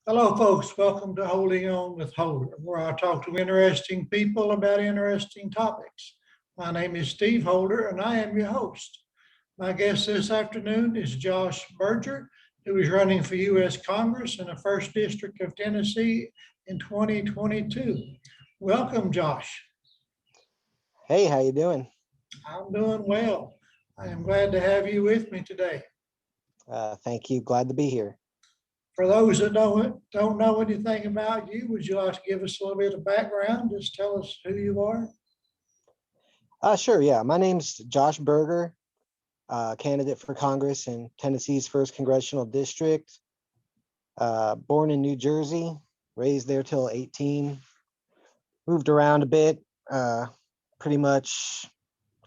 Hello, folks. Welcome to Holding On with Holder, where I talk to interesting people about interesting topics. My name is Steve Holder, and I am your host. My guest this afternoon is Josh Berger, who is running for U.S. Congress in the 1st District of Tennessee in 2022. Welcome, Josh. Hey, how you doing? I'm doing well. I am glad to have you with me today. Thank you. Glad to be here. For those that don't know anything about you, would you like to give us a little bit of background? Just tell us who you are. Sure. Yeah. My name's Josh Berger, candidate for Congress in Tennessee's 1st Congressional District. Born in New Jersey, raised there till 18. Moved around a bit, pretty much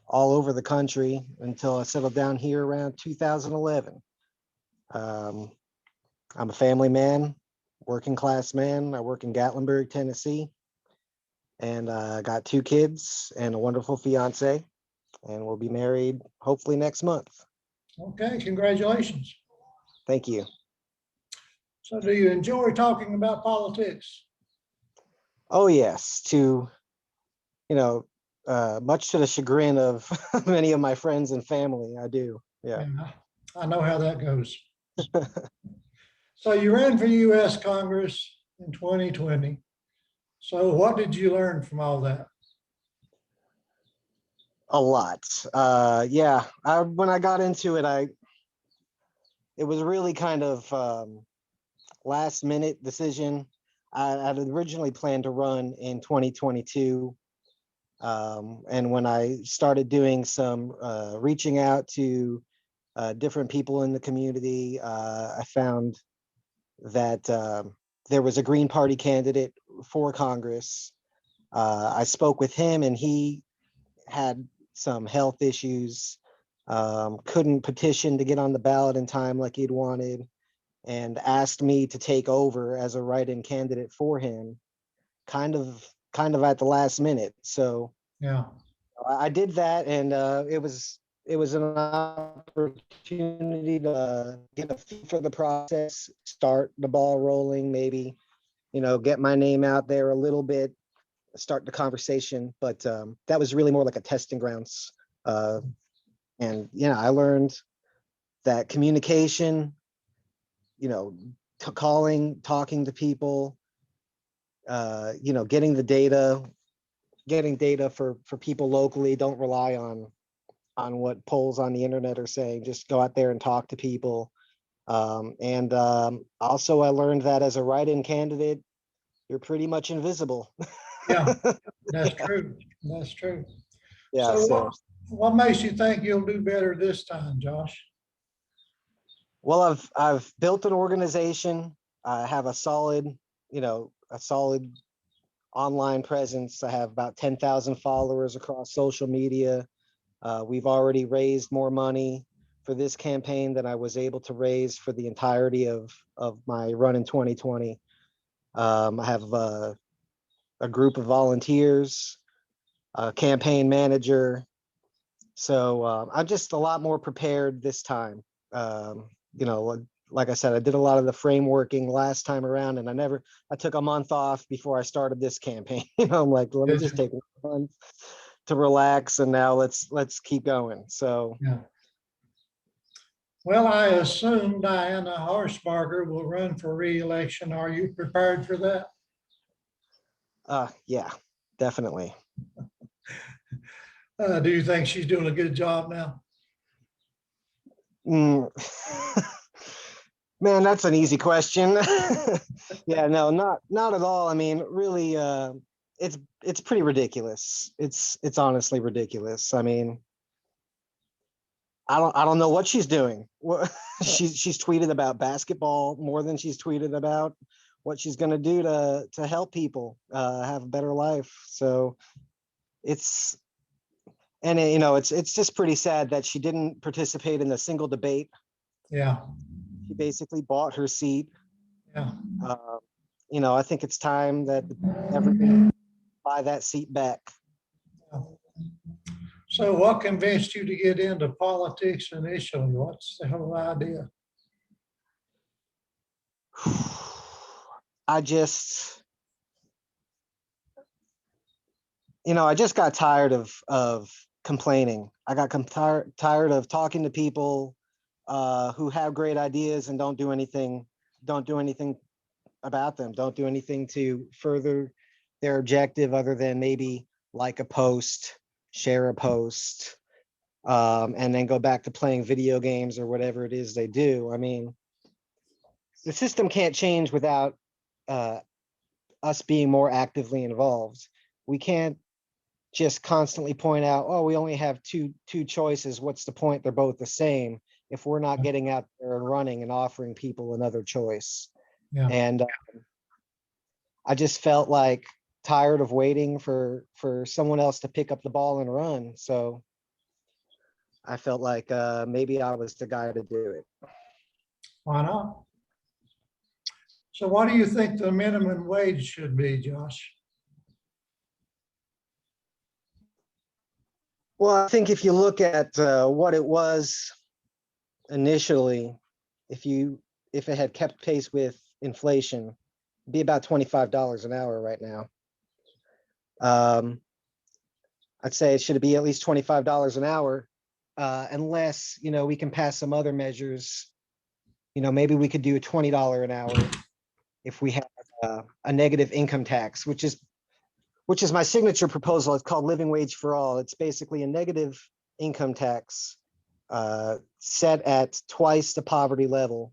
all over the country until I settled down here around 2011. I'm a family man, working class man. I work in Gatlinburg, Tennessee, and I got 2 kids and a wonderful fiance, and we'll be married hopefully next month. Okay, congratulations. Thank you. So do you enjoy talking about politics? Oh yes, much to the chagrin of many of my friends and family, I do. Yeah. I know how that goes. So you ran for U.S. Congress in 2020. So what did you learn from all that? A lot. When I got into it, it was really kind of last minute decision. I'd originally planned to run in 2022. And when I started doing some reaching out to different people in the community, I found that there was a Green Party candidate for Congress. I spoke with him, and he had some health issues, couldn't petition to get on the ballot in time like he'd wanted, and asked me to take over as a write-in candidate for him, kind of at the last minute. So yeah, I did that, and it was an opportunity to get a feel for the process, start the ball rolling, maybe, get my name out there a little bit, start the conversation. But that was really more like a testing grounds. And I learned that communication, talking to people, getting data for people locally. Don't rely on what polls on the internet are saying. Just go out there and talk to people. Also, I learned that as a write-in candidate, you're pretty much invisible. Yeah, that's true. That's true. Yeah. So what makes you think you'll do better this time, Josh? Well, I've built an organization. I have a solid online presence. I have about 10,000 followers across social media. We've already raised more money for this campaign than I was able to raise for the entirety of my run in 2020. I have a group of volunteers, a campaign manager. So I'm just a lot more prepared this time. Like I said, I did a lot of the frameworking last time around, and I took a month off before I started this campaign. I'm like, let me just take 1 month to relax, and now let's keep going. So yeah. Well, I assume Diana Horsebarger will run for re-election. Are you prepared for that? Yeah, definitely. Do you think she's doing a good job now? Man, that's an easy question. Yeah, no, not at all. I mean, really, it's pretty ridiculous. It's honestly ridiculous. I mean, I don't know what she's doing. She's tweeted about basketball more than she's tweeted about what she's going to do to help people have a better life. So it's just pretty sad that she didn't participate in a single debate. Yeah. She basically bought her seat. Yeah. I think it's time that everybody buy that seat back. Yeah. So what convinced you to get into politics initially? What's the whole idea? I just, I just got tired of complaining. I got tired of talking to people who have great ideas and don't do anything about them, don't do anything to further their objective other than maybe like a post, share a post, and then go back to playing video games or whatever it is they do. I mean, the system can't change without uh, us being more actively involved. We can't just constantly point out, oh, we only have two choices. What's the point? They're both the same. If we're not getting out there and running and offering people another choice. Yeah. And I just felt like tired of waiting for someone else to pick up the ball and run. So I felt like maybe I was the guy to do it. Why not? So what do you think the minimum wage should be, Josh? Well, I think if you look at what it was initially, if it had kept pace with inflation, it'd be about $25 an hour right now. I'd say it should be at least $25 an hour, unless we can pass some other measures. Maybe we could do a $20 an hour if we have a negative income tax, which is my signature proposal. It's called Living Wage for All. It's basically a negative income tax set at twice the poverty level.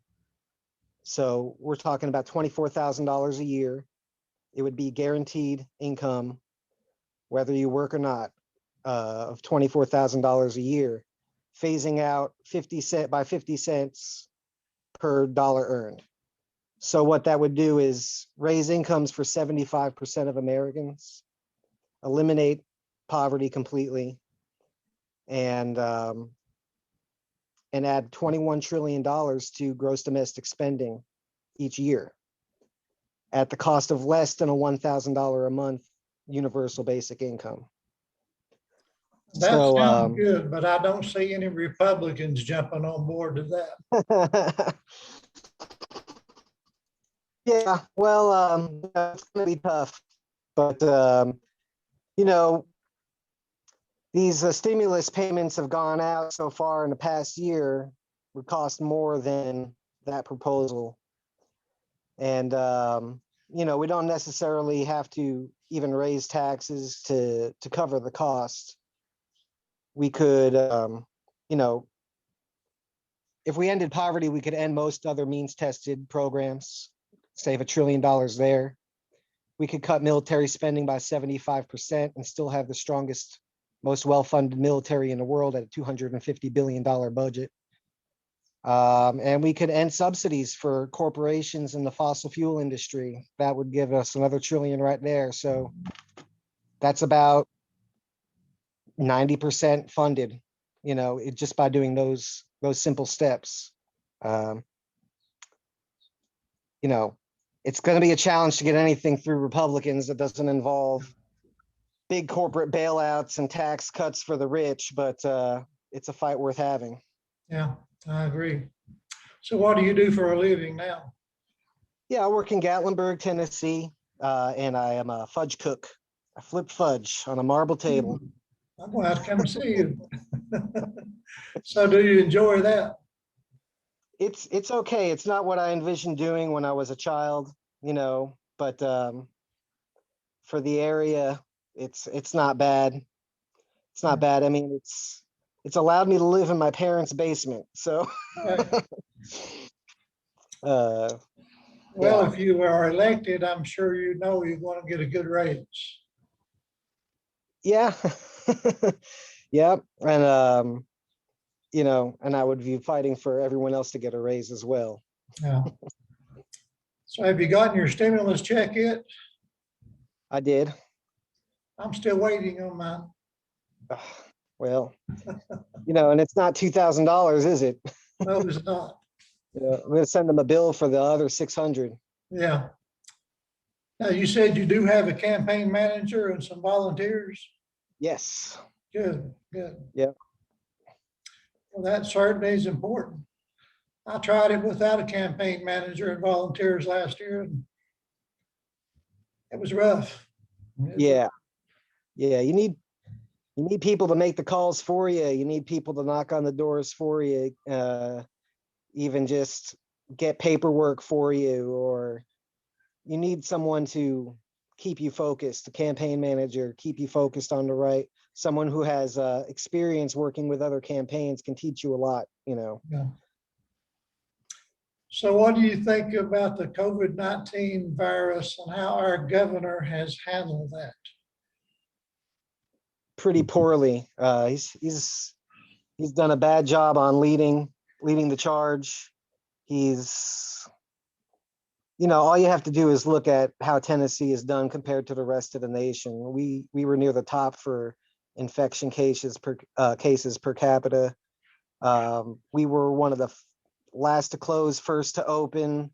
So we're talking about $24,000 a year. It would be guaranteed income, whether you work or not, of $24,000 a year, phasing out 50 cents per dollar earned. So what that would do is raise incomes for 75% of Americans, eliminate poverty completely, and add $21 trillion to gross domestic spending each year at the cost of less than a $1,000 a month universal basic income. That sounds good, but I don't see any Republicans jumping on board to that. Yeah, well, it's going to be tough, but these stimulus payments have gone out so far in the past year would cost more than that proposal. And, we don't necessarily have to even raise taxes to cover the cost. We could, if we ended poverty, we could end most other means tested programs, save $1 trillion there. We could cut military spending by 75% and still have the strongest, most well-funded military in the world at a $250 billion budget. And we could end subsidies for corporations in the fossil fuel industry. That would give us another $1 trillion right there. So that's about 90% funded, just by doing those simple steps. It's going to be a challenge to get anything through Republicans that doesn't involve big corporate bailouts and tax cuts for the rich, but it's a fight worth having. Yeah, I agree. So what do you do for a living now? Yeah, I work in Gatlinburg, Tennessee, and I am a fudge cook. I flip fudge on a marble table. I'm going to have to come see you. So do you enjoy that? It's okay. It's not what I envisioned doing when I was a child, but for the area, it's not bad. It's not bad. I mean, it's allowed me to live in my parents' basement. So well, yeah. if you are elected, I'm sure you're going to get a good raise. Yeah. Yeah. And and I would be fighting for everyone else to get a raise as well. Yeah. So have you gotten your stimulus check yet? I did. I'm still waiting on mine. Well, and it's not $2,000, is it? No, it's not. I'm going to send them a bill for the other 600. Yeah. Now, you said you do have a campaign manager and some volunteers? Yes. Good. Yeah. Well, that certainly is important. I tried it without a campaign manager and volunteers last year, and It was rough. Yeah. Yeah. You need people to make the calls for you. You need people to knock on the doors for you. Even just get paperwork for you, or you need someone to keep you focused, a campaign manager, keep you focused on the right. Someone who has experience working with other campaigns can teach you a lot, you know. Yeah. So what do you think about the COVID-19 virus and how our governor has handled that? Pretty poorly. He's done a bad job on leading the charge. He's, you know, all you have to do is look at how Tennessee is done compared to the rest of the nation. We were near the top for infection cases per capita. We were one of the last to close, first to open.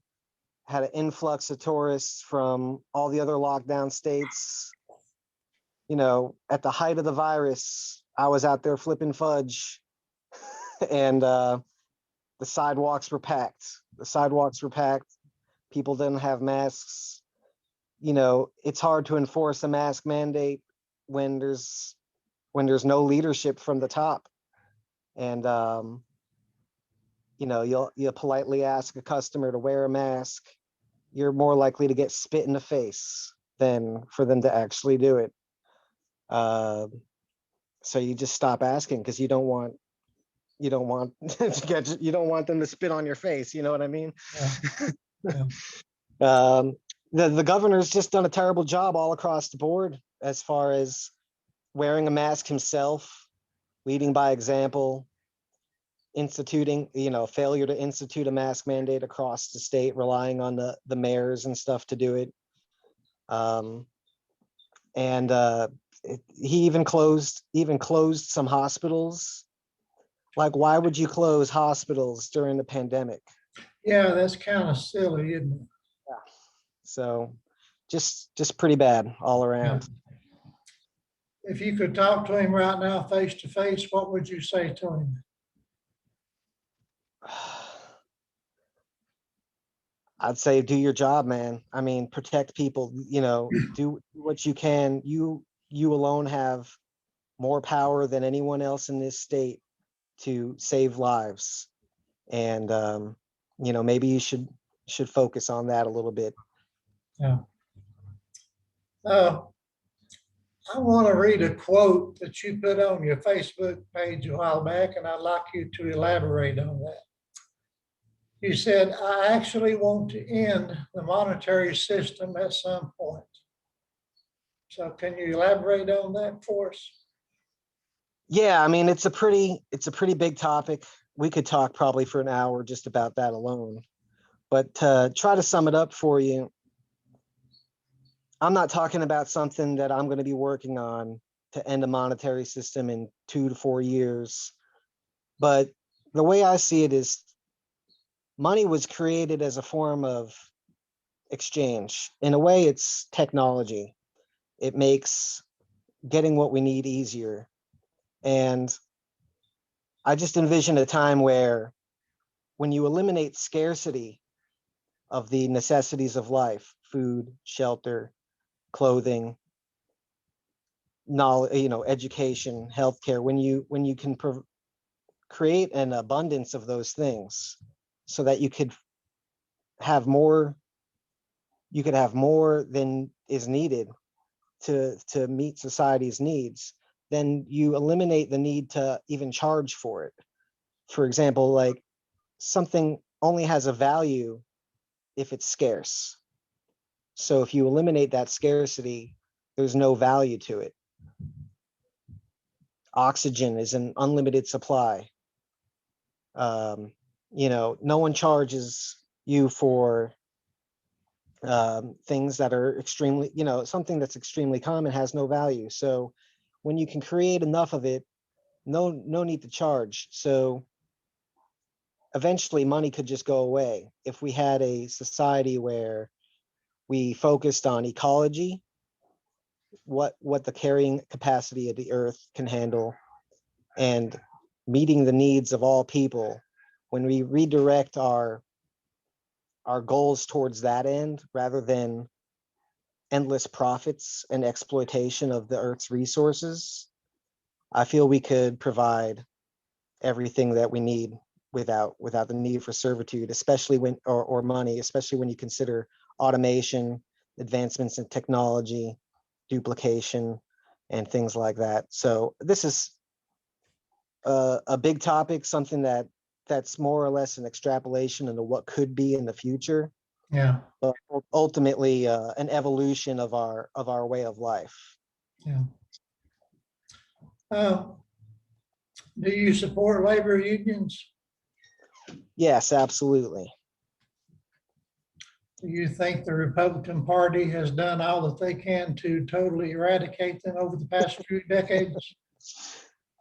Had an influx of tourists from all the other lockdown states. You know, at the height of the virus, I was out there flipping fudge, and the sidewalks were packed. The sidewalks were packed. People didn't have masks. You know, it's hard to enforce a mask mandate when there's no leadership from the top. And you know, you'll politely ask a customer to wear a mask. You're more likely to get spit in the face than for them to actually do it. So you just stop asking because you don't want you don't want them to spit on your face. You know what I mean? Yeah. The governor's just done a terrible job all across the board as far as wearing a mask himself, leading by example, instituting, you know, failure to institute a mask mandate across the state, relying on the mayors and stuff to do it. And he even closed some hospitals. Like, why would you close hospitals during the pandemic? Yeah, that's kind of silly, isn't it? Yeah. So just pretty bad all Yeah. around. If you could talk to him right now, face to face, what would you say to him? I'd say do your job, man. I mean, protect people, you know, do what you can. You alone have more power than anyone else in this state to save lives. And you know, maybe you should focus on that a little bit. Yeah. I want to read a quote that you put on your Facebook page a while back, and I'd like you to elaborate on that. You said, I actually want to end the monetary system at some point. So can you elaborate on that for us? Yeah, I mean, it's a pretty big topic. We could talk probably for an hour just about that alone. But to try to sum it up for you, I'm not talking about something that I'm going to be working on to end a monetary system in 2 to 4 years. But the way I see it is money was created as a form of exchange. In a way, it's technology. It makes getting what we need easier. And I just envision a time where when you eliminate scarcity of the necessities of life, food, shelter, clothing, knowledge, you know, education, healthcare, when you can create an abundance of those things so that you could have more than is needed to meet society's needs, then you eliminate the need to even charge for it. For example, like, something only has a value if it's scarce. So if you eliminate that scarcity, there's no value to it. Oxygen is an unlimited supply. You know, no one charges you for things that are extremely, you know, something that's extremely common has no value. So when you can create enough of it, no need to charge. So eventually money could just go away if we had a society where we focused on ecology, what the carrying capacity of the earth can handle, and meeting the needs of all people. When we redirect our goals towards that end rather than endless profits and exploitation of the Earth's resources, I feel we could provide everything that we need without the need for servitude, especially when or money, especially when you consider automation, advancements in technology, duplication, and things like that. So this is a big topic, something that's more or less an extrapolation into what could be in the future, Yeah, but ultimately an evolution of our way of life. yeah. Uh, do you support labor unions? Yes, absolutely. Do you think the Republican Party has done all that they can to totally eradicate them over the past few decades?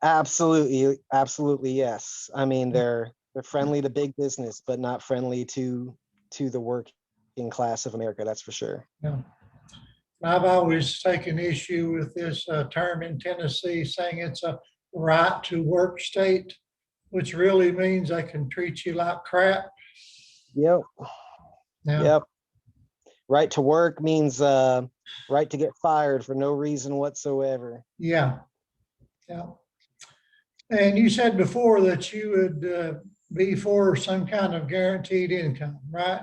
Absolutely, yes. I mean, they're friendly to big business, but not friendly to the working class of America. That's for sure. Yeah. I've always taken issue with this term in Tennessee saying it's a right to work state, which really means they can treat you like crap. Yep, Yeah, yep. Right to work means right to get fired for no reason whatsoever. yeah, yeah. And you said before that you would be for some kind of guaranteed income, right?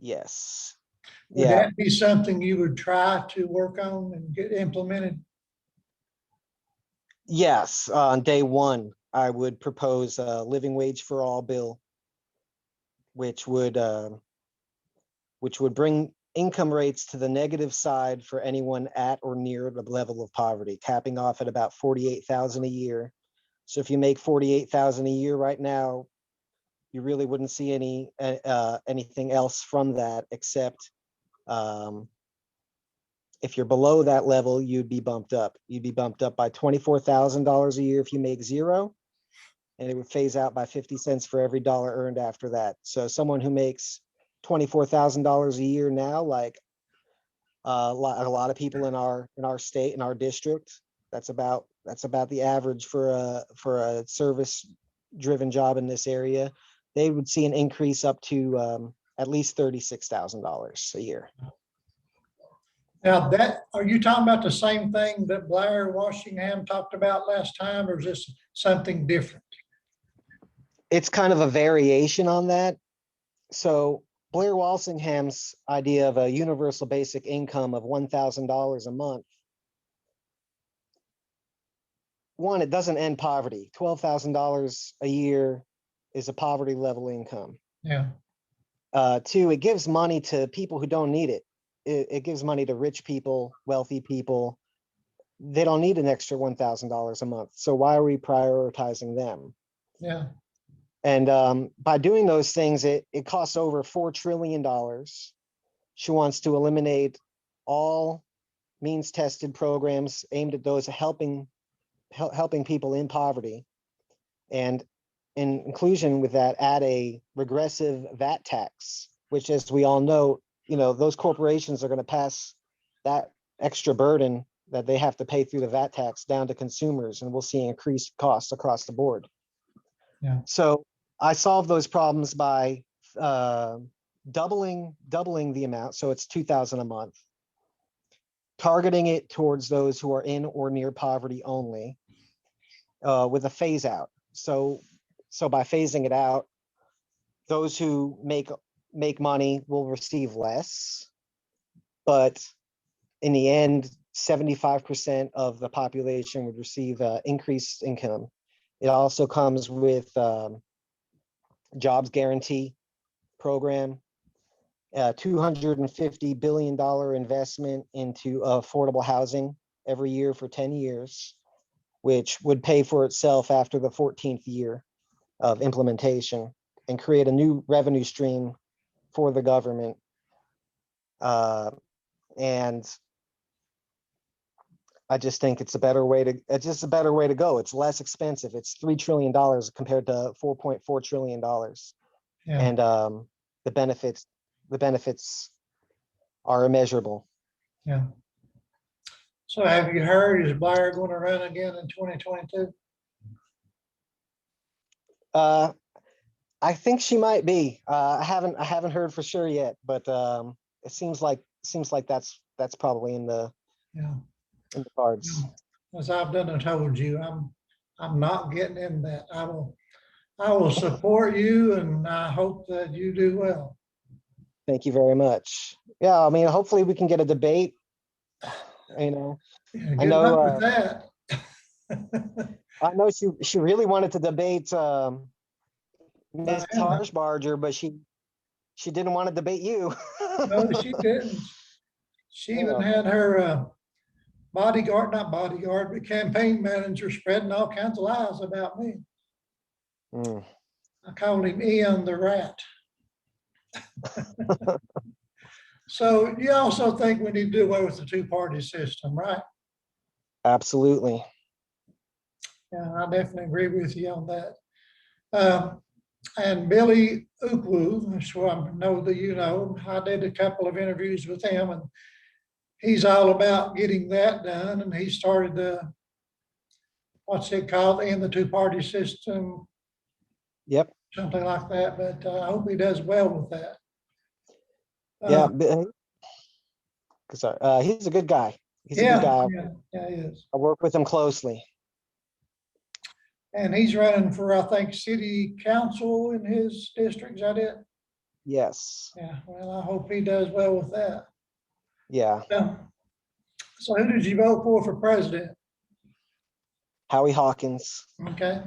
Yes. Would Yeah. that be something you would try to work on and get implemented? Yes. On day one, I would propose a living wage for all bill, which would bring income rates to the negative side for anyone at or near the level of poverty, capping off at about 48,000 a year. So if you make 48,000 a year right now, you really wouldn't see anything else from that except um, if you're below that level, you'd be bumped up. You'd be bumped up by $24,000 a year if you make zero, and it would phase out by 50 cents for every dollar earned after that. So someone who makes $24,000 a year now, like a lot of people in our state, in our district, that's about the average for a service driven job in this area. They would see an increase up to at least $36,000 a year. Now that, are you talking about the same thing that Blair Washington talked about last time, or is this something different? It's kind of a variation on that. So Blair Walsingham's idea of a universal basic income of $1,000 a month, one, it doesn't end poverty. $12,000 a year is a poverty level income. Yeah, Two, it gives money to people who don't need it. It gives money to rich people, wealthy people. They don't need an extra $1,000 a month. So why are we prioritizing them? yeah, And by doing those things, it costs over $4 trillion. She wants to eliminate all means tested programs aimed at those helping people in poverty. And in inclusion with that, add a regressive VAT tax, which, as we all know, those corporations are going to pass that extra burden that they have to pay through the VAT tax down to consumers, and we'll see increased costs across the board. yeah, So I solved those problems by doubling the amount, so it's $2,000 a month, targeting it towards those who are in or near poverty only, with a phase out. So by phasing it out, those who make money will receive less, but in the end, 75% of the population would receive increased income. It also comes with jobs guarantee program, $250 billion investment into affordable housing every year for 10 years, which would pay for itself after the 14th year of implementation and create a new revenue stream for the government. And I just think it's a better way to go. It's less expensive. It's $3 trillion compared to $4.4 trillion. yeah. And the benefits are immeasurable. Yeah. So have you heard, is Blair going to run again in 2022? I think she might be. I haven't heard for sure yet, but it seems like seems like that's probably in the Yeah. cards. As I've done and told you, I'm not getting in that. I will support you, and I hope that you do well. Thank you very much. Yeah, I mean, hopefully we can get a debate. You know, Yeah, I good luck with know, that. I know she really wanted to debate Ms. Diana, Josh Berger, but she didn't want to debate you. no, she didn't. She even Yeah. had her bodyguard, not bodyguard, but campaign manager spreading all kinds of lies about me. Mm. I called him Ian the Rat. So you also think we need to do away with the two-party system, right? Absolutely. Yeah, I definitely agree with you on that. And Billy Ukwu, so I know that you know, I did a couple of interviews with him, and he's all about getting that done. And he started the, what's it called, in the two-party system, Yep. something like that. But I hope he does well with that. Yeah. Because he's a good guy. He's a good Yeah, guy. yeah, he is. I work with him closely. And he's running for, I think, city council in his district. Is that it? Yes. Yeah, well, I hope he does well with that. Yeah. So who did you vote for president? Howie Hawkins. Okay.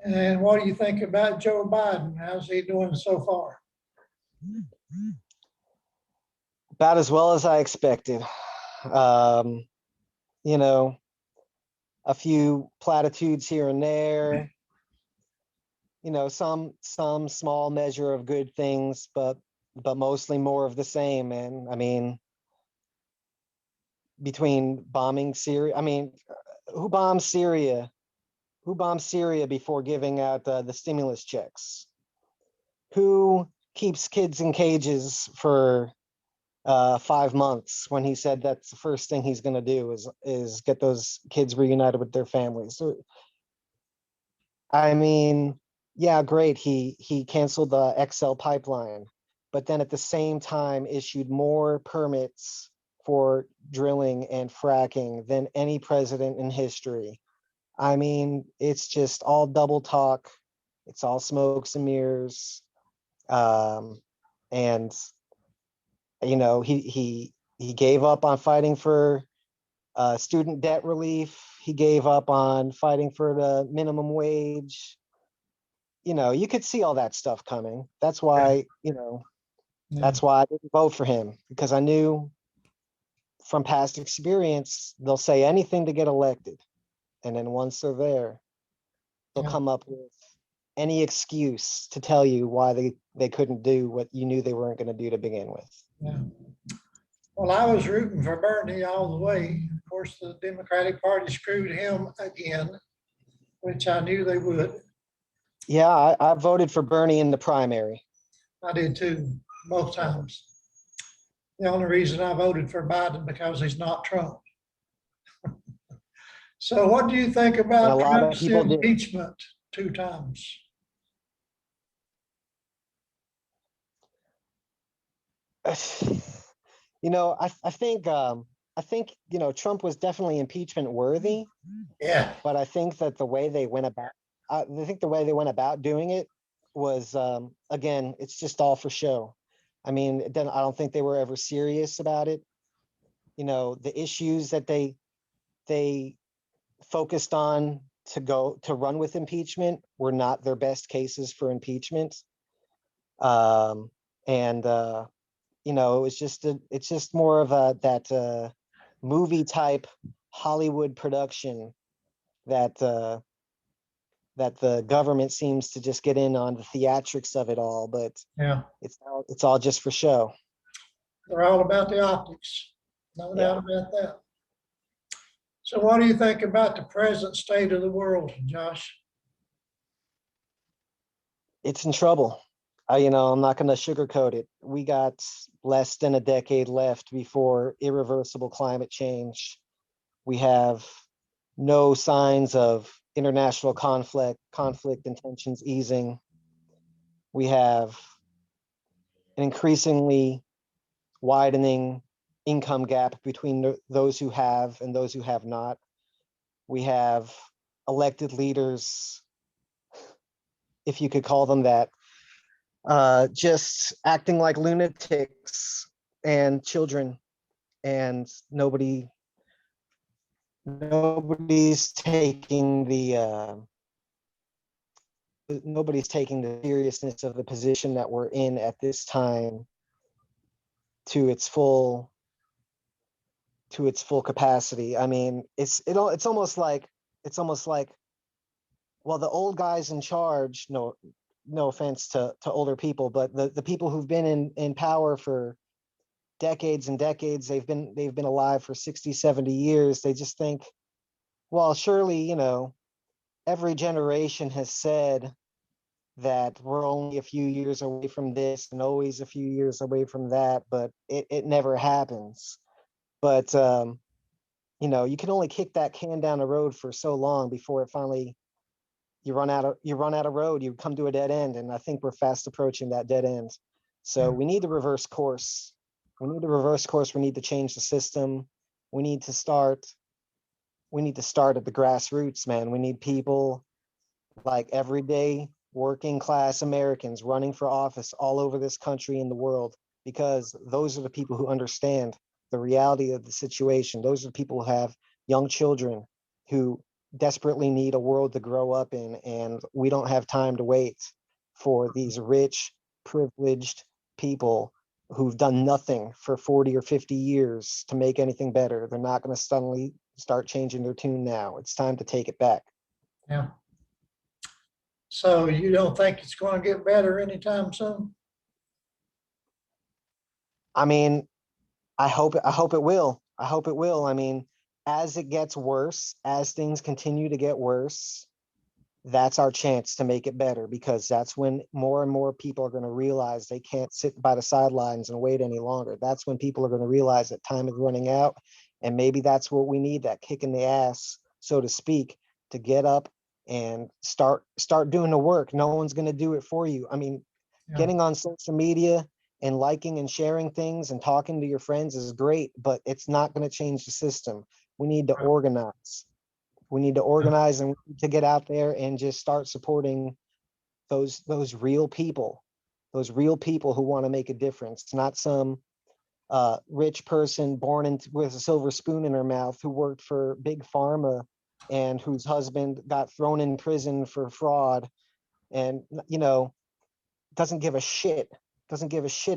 And what do you think about Joe Biden? How's he doing so far? About as well as I expected. Um, you know, a few platitudes here and there. You know, some small measure of good things, but mostly more of the same. And I mean, between bombing Syria, I mean, who bombed Syria? Who bombed Syria before giving out the stimulus checks? Who keeps kids in cages for 5 months when he said that's the first thing he's going to do is get those kids reunited with their families? So, I mean, yeah, great. He canceled the XL pipeline, but then at the same time issued more permits for drilling and fracking than any president in history. I mean, it's just all double talk. It's all smokes and mirrors. And you know, he gave up on fighting for student debt relief. He gave up on fighting for the minimum wage. You know, you could see all that stuff coming. That's why, you know, that's why I didn't vote for him, because I knew from past experience, they'll say anything to get elected. And then once they're there, they'll come up with any excuse to tell you why they couldn't do what you knew they weren't going to do to begin with. Yeah. Well, I was rooting for Bernie all the way. Of course, the Democratic Party screwed him again, which I knew they would. Yeah, I voted for Bernie in the primary. I did too, both times. The only reason I voted for Biden because he's not Trump. So what do you think about Trump's impeachment 2 times? You know, I think you know, Trump was definitely impeachment worthy. Yeah. But I think that the way they went about doing it was again, it's just all for show. I mean, then I don't think they were ever serious about it. You know, the issues that they focused on to run with impeachment were not their best cases for impeachment. And you know, it's just more of that movie type Hollywood production that that the government seems to just get in on the theatrics of it all, but yeah, it's all just for show. They're all about the optics. No doubt about that. So what do you think about the present state of the world, Josh? It's in trouble. You know, I'm not going to sugarcoat it. We got less than a decade left before irreversible climate change. We have no signs of international conflict and tensions easing. We have an increasingly widening income gap between those who have and those who have not. We have elected leaders, if you could call them that, just acting like lunatics and children, and nobody's taking the seriousness of the position that we're in at this time to its full capacity. I mean, it's almost like, well, the old guys in charge, no offense to older people, but the people who've been in power for decades and decades, they've been alive for 60, 70 years. They just think, well, surely, every generation has said that we're only a few years away from this and always a few years away from that, but it never happens. But you can only kick that can down the road for so long before it finally, you run out of road, you come to a dead end. And I think we're fast approaching that dead end. So we need to reverse course. We need to change the system. We need to start at the grassroots, man. We need people like everyday working class Americans running for office all over this country and the world, because those are the people who understand the reality of the situation. Those are the people who have young children who desperately need a world to grow up in, and we don't have time to wait for these rich, privileged people who've done nothing for 40 or 50 years to make anything better. They're not going to suddenly start changing their tune now. It's time to take it back. Yeah. So you don't think it's going to get better anytime soon? I mean, I hope it will. I hope it will. I mean, as it gets worse, as things continue to get worse, that's our chance to make it better, because that's when more and more people are going to realize they can't sit by the sidelines and wait any longer. That's when people are going to realize that time is running out. And maybe that's what we need, that kick in the ass, so to speak, to get up and start doing the work. No one's going to do it for you. I mean, getting on social media and liking and sharing things and talking to your friends is great, but it's not going to change the system. We need to organize. We need to organize, and we need to get out there and just start supporting those real people who want to make a difference, not some rich person born with a silver spoon in her mouth who worked for big pharma and whose husband got thrown in prison for fraud, and doesn't give a shit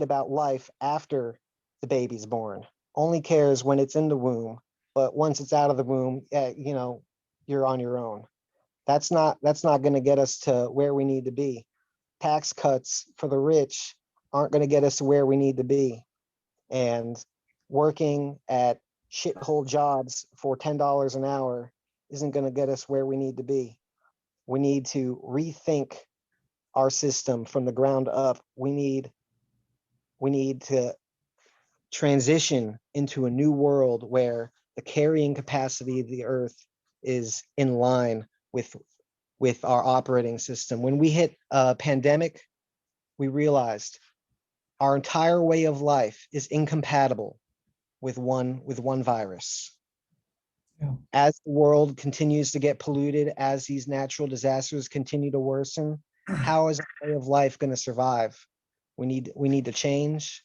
about life after the baby's born. Only cares when it's in the womb, but once it's out of the womb, you're on your own. That's not going to get us to where we need to be. Tax cuts for the rich aren't going to get us to where we need to be. And working at shithole jobs for $10 an hour isn't going to get us where we need to be. We need to rethink our system from the ground up. We need to transition into a new world where the carrying capacity of the earth is in line with our operating system. When we hit a pandemic, we realized our entire way of life is incompatible with one virus. Yeah. As the world continues to get polluted, as these natural disasters continue to worsen, how is our way of life going to survive? We need to change.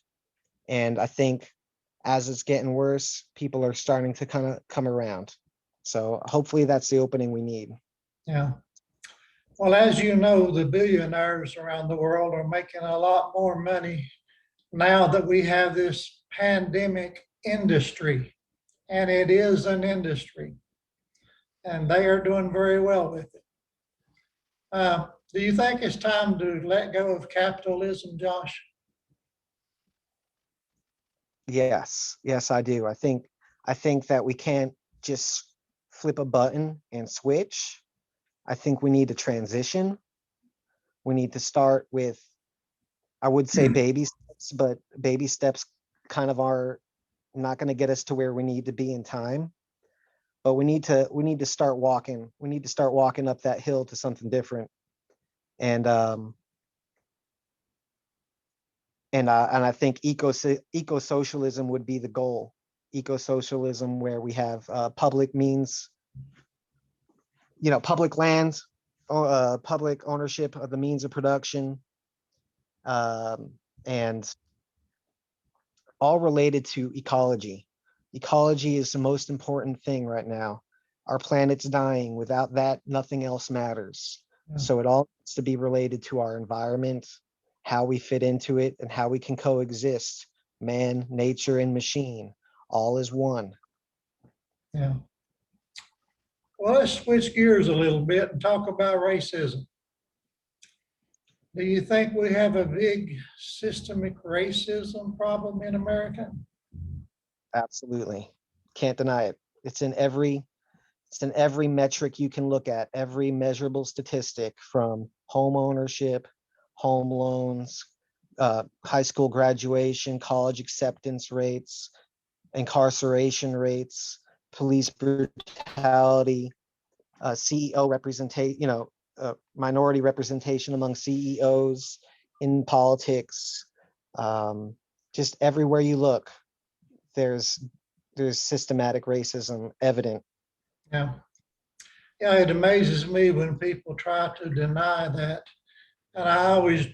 And I think as it's getting worse, people are starting to kind of come around. So hopefully that's the opening we need. Yeah. Well, as you know, the billionaires around the world are making a lot more money now that we have this pandemic industry, and it is an industry, and they are doing very well with it. Do you think it's time to let go of capitalism, Josh? Yes, I do. I think that we can't just flip a button and switch. I think we need to transition. We need to start with, I would say, baby steps, but baby steps kind of are not going to get us to where we need to be in time. But we need to start walking. We need to start walking up that hill to something different. And And I think eco-socialism would be the goal. Eco-socialism, where we have public means, public lands, public ownership of the means of production, and all related to ecology. Ecology is the most important thing right now. Our planet's dying. Without that, nothing else matters. Yeah. So it all needs to be related to our environment, how we fit into it, and how we can coexist. Man, nature, and machine, all is one. Yeah. Well, let's switch gears a little bit and talk about racism. Do you think we have a big systemic racism problem in America? Absolutely. Can't deny it. It's in every metric you can look at, every measurable statistic, from home ownership, home loans, high school graduation, college acceptance rates, incarceration rates, police brutality, CEO representation, minority representation among CEOs in politics. Just everywhere you look, there's systematic racism evident. Yeah. Yeah, it amazes me when people try to deny that. And I always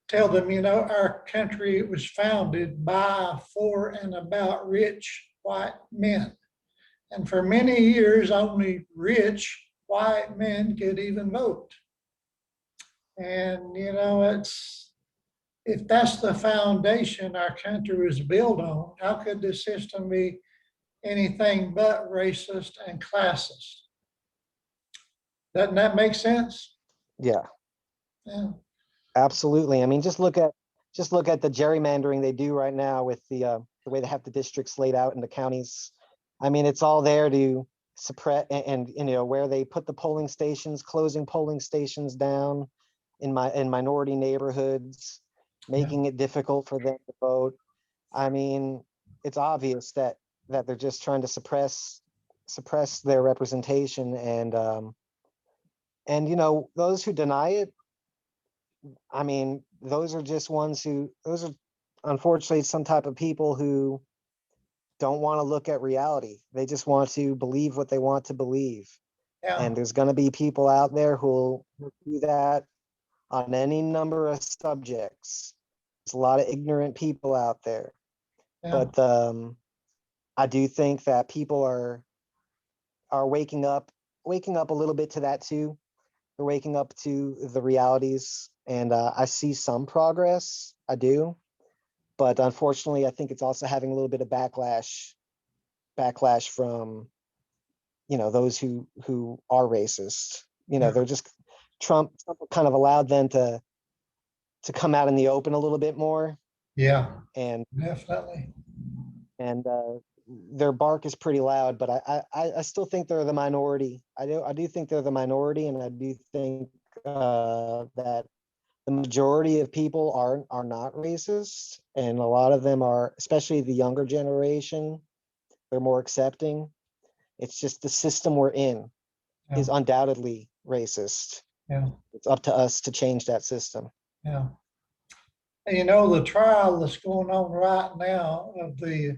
tell them, our country was founded by, for, and about rich white men. And for many years, only rich white men could even vote. And, if that's the foundation our country was built on, how could the system be anything but racist and classist? Doesn't that make sense? Yeah, Yeah. absolutely. I mean, just look at the gerrymandering they do right now with the way they have the districts laid out in the counties. I mean, it's all there to suppress, and where they put the polling stations, closing polling stations down in minority neighborhoods, making it difficult for them to vote. I mean, it's obvious that they're just trying to suppress their representation, and those who deny it, I mean, those are unfortunately some type of people who don't want to look at reality. They just want to believe what they want to believe. Yeah. And there's going to be people out there who'll do that on any number of subjects. There's a lot of ignorant people out there. Yeah. But I do think that people are waking up a little bit to that too. They're waking up to the realities, and I see some progress. I do, but unfortunately, I think it's also having a little bit of backlash from those who are racist. They're just Trump kind of allowed them to come out in the open a little bit more. Yeah, and definitely. and their bark is pretty loud, but I still think they're the minority. I do think they're the minority, and I do think that the majority of people are not racist, and a lot of them are, especially the younger generation. They're more accepting. It's just the system we're in is undoubtedly racist. Yeah. It's up to us to change that system. Yeah. And the trial that's going on right now of the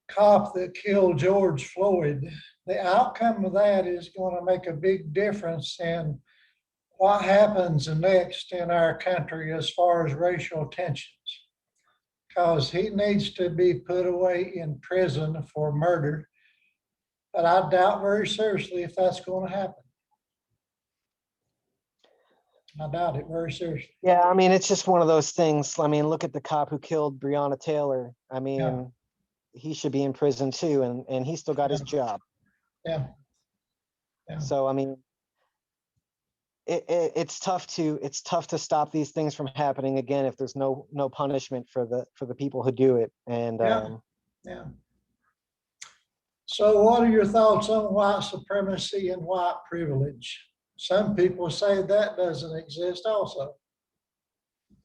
cop that killed George Floyd, the outcome of that is going to make a big difference in what happens next in our country as far as racial tensions. Because he needs to be put away in prison for murder. But I doubt very seriously if that's going to happen. I doubt it very seriously. Yeah, I mean, it's just one of those things. I mean, look at the cop who killed Breonna Taylor. I mean, he should be in prison too, and he still got his job. Yeah. So I mean, it's tough to stop these things from happening again if there's no punishment for the people who do it. And yeah. So what are your thoughts on white supremacy and white privilege? Some people say that doesn't exist also.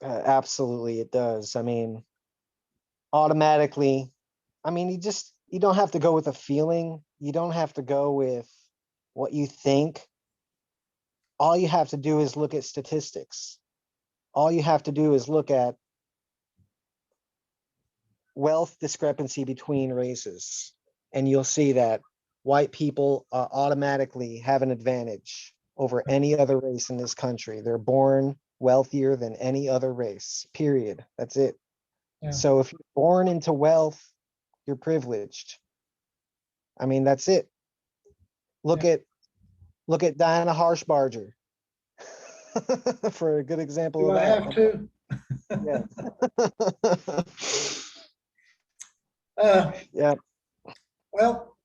Absolutely, it does. I mean, automatically, I mean, you don't have to go with a feeling. You don't have to go with what you think. All you have to do is look at statistics. All you have to do is look at wealth discrepancy between races, and you'll see that white people automatically have an advantage over any other race in this country. They're born wealthier than any other race, period. That's it. Yeah. So if you're born into wealth, you're privileged. I mean, that's it. Look Yeah. at Diana Harshbarger for a good example Do of I that. have to? Yeah. Yeah. Well,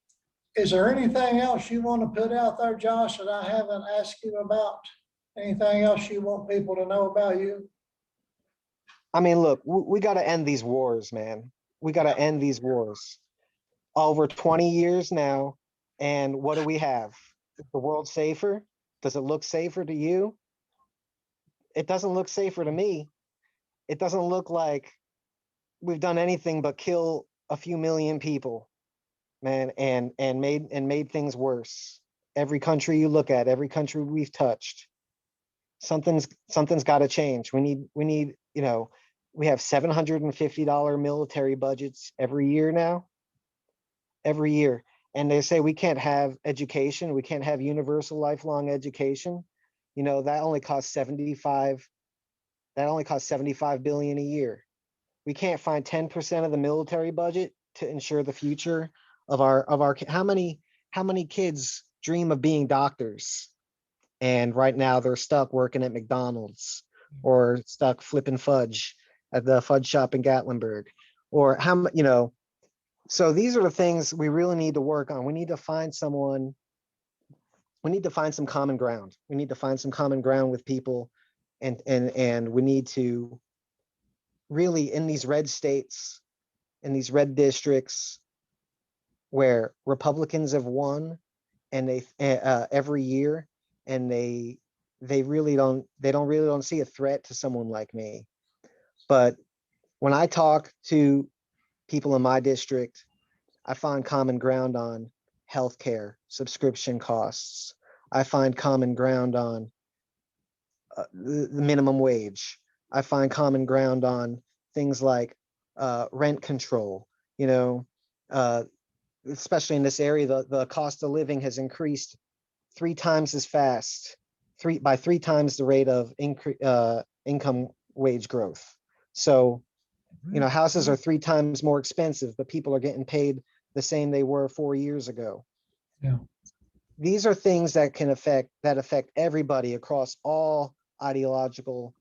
is there anything else you want to put out there, Josh, that I haven't asked you about? Anything else you want people to know about you? I mean, look, we got to end these wars, man. We got to end these wars. Over 20 years now, and what do we have? Is the world safer? Does it look safer to you? It doesn't look safer to me. It doesn't look like we've done anything but kill a few million people, man, and made things worse. Every country you look at, every country we've touched, something's got to change. We need, we have $750 military budgets every year now, every year. And they say we can't have education, we can't have universal lifelong education. That only costs 75 billion a year. We can't find 10% of the military budget to ensure the future of our how many kids dream of being doctors, and right now they're stuck working at McDonald's or stuck flipping fudge at the fudge shop in Gatlinburg, or so these are the things we really need to work on. We need to find some common ground. We need to find some common ground with people, and we need to really, in these red states, in these red districts where Republicans have won, and they every year, and they really don't see a threat to someone like me. But when I talk to people in my district, I find common ground on healthcare, subscription costs. I find common ground on the minimum wage. I find common ground on things like rent control. Uh, Especially in this area, the cost of living has increased 3 times as fast, by 3 times the rate of income wage growth. So, houses are 3 times more expensive, but people are getting paid the same they were 4 years ago. Yeah. These are things that affect everybody across all ideological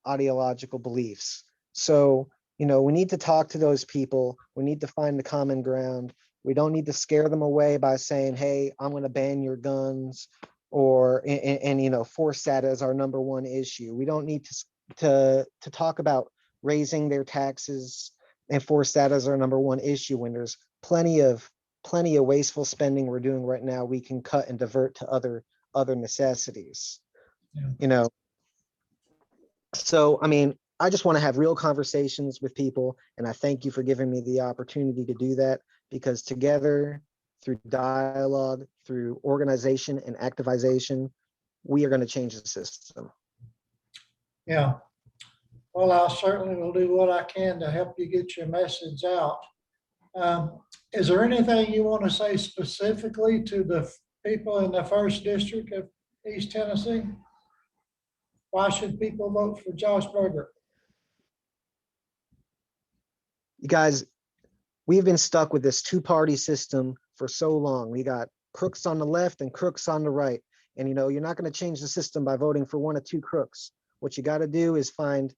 beliefs. So, we need to talk to those people. We need to find the common ground. We don't need to scare them away by saying, hey, I'm going to ban your guns, or force that as our number one issue. We don't need to talk about raising their taxes and force that as our number one issue, when there's plenty of wasteful spending we're doing right now we can cut and divert to other necessities. Yeah. So, I mean, I just want to have real conversations with people, and I thank you for giving me the opportunity to do that, because together, through dialogue, through organization and activization, we are going to change the system. Yeah. Well, I certainly will do what I can to help you get your message out. Is there anything you want to say specifically to the people in the first district of East Tennessee? Why should people vote for Josh Berger? You guys, we've been stuck with this two-party system for so long. We got crooks on the left and crooks on the right. And you're not going to change the system by voting for one or two crooks. What you got to do is find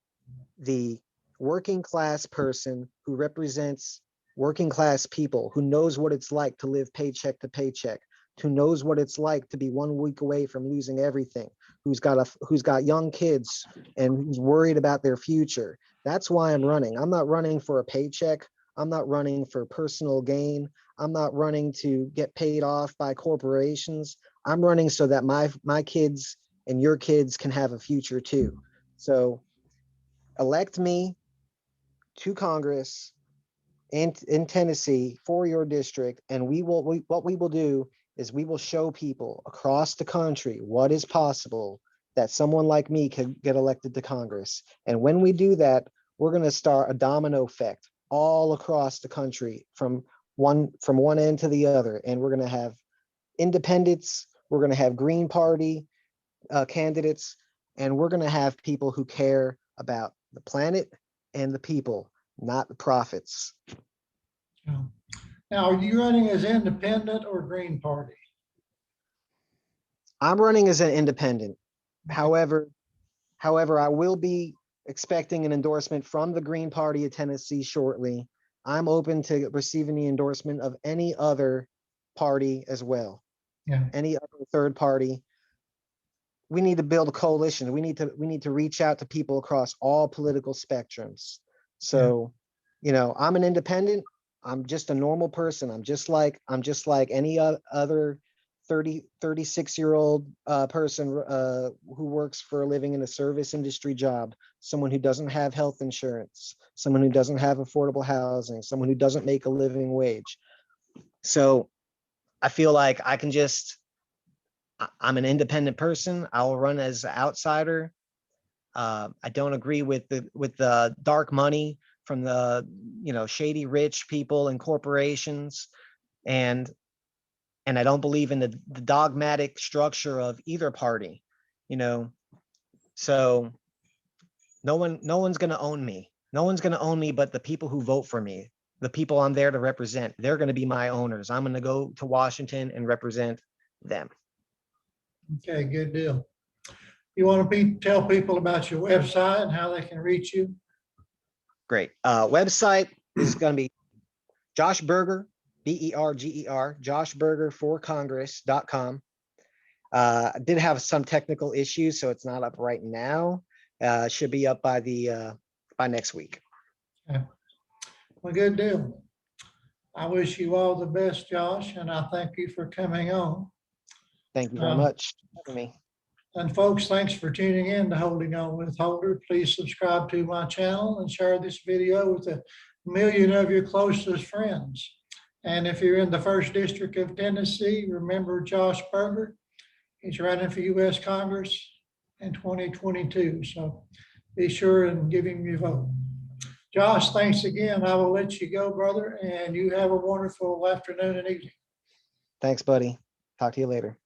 the working class person who represents working class people, who knows what it's like to live paycheck to paycheck, who knows what it's like to be 1 week away from losing everything, who's got young kids and who's worried about their future. That's why I'm running. I'm not running for a paycheck. I'm not running for personal gain. I'm not running to get paid off by corporations. I'm running so that my kids and your kids can have a future too. So elect me to Congress in Tennessee for your district, and what we will do is we will show people across the country what is possible, that someone like me can get elected to Congress. And when we do that, we're going to start a domino effect. all across the country from one end to the other. And we're going to have independents, we're going to have Green Party candidates, and we're going to have people who care about the planet and the people, not the profits. Yeah. Now, are you running as independent or Green Party? I'm running as an independent. However, I will be expecting an endorsement from the Green Party of Tennessee shortly. I'm open to receiving the endorsement of any other party as well. Yeah. Any other third party. We need to build a coalition. We need to reach out to people across all political spectrums. So, I'm an independent. I'm just a normal person. I'm just like any other 36-year-old person who works for a living in a service industry job, someone who doesn't have health insurance, someone who doesn't have affordable housing, someone who doesn't make a living wage. So I feel like I'm an independent person. I'll run as an outsider. I don't agree with the dark money from the shady rich people and corporations, and I don't believe in the dogmatic structure of either party. So no one's going to own me. No one's going to own me but the people who vote for me, the people I'm there to represent. They're going to be my owners. I'm going to go to Washington and represent them. Okay, good deal. You want to tell people about your website and how they can reach you? Great. Website is going to be Josh Berger, Berger, joshberger4congress.com. I did have some technical issues, so it's not up right now. Should be up by next week. Okay. Well, good deal. I wish you all the best, Josh, and I thank you for coming on. Thank you very much for having me. And folks, thanks for tuning in to Holding On with Holder. Please subscribe to my channel and share this video with 1 million of your closest friends. And if you're in the 1st District of Tennessee, remember Josh Berger. He's running for U.S. Congress in 2022. So be sure and give him your vote. Josh, thanks again. I will let you go, brother, and you have a wonderful afternoon and evening. Thanks, buddy. Talk to you later.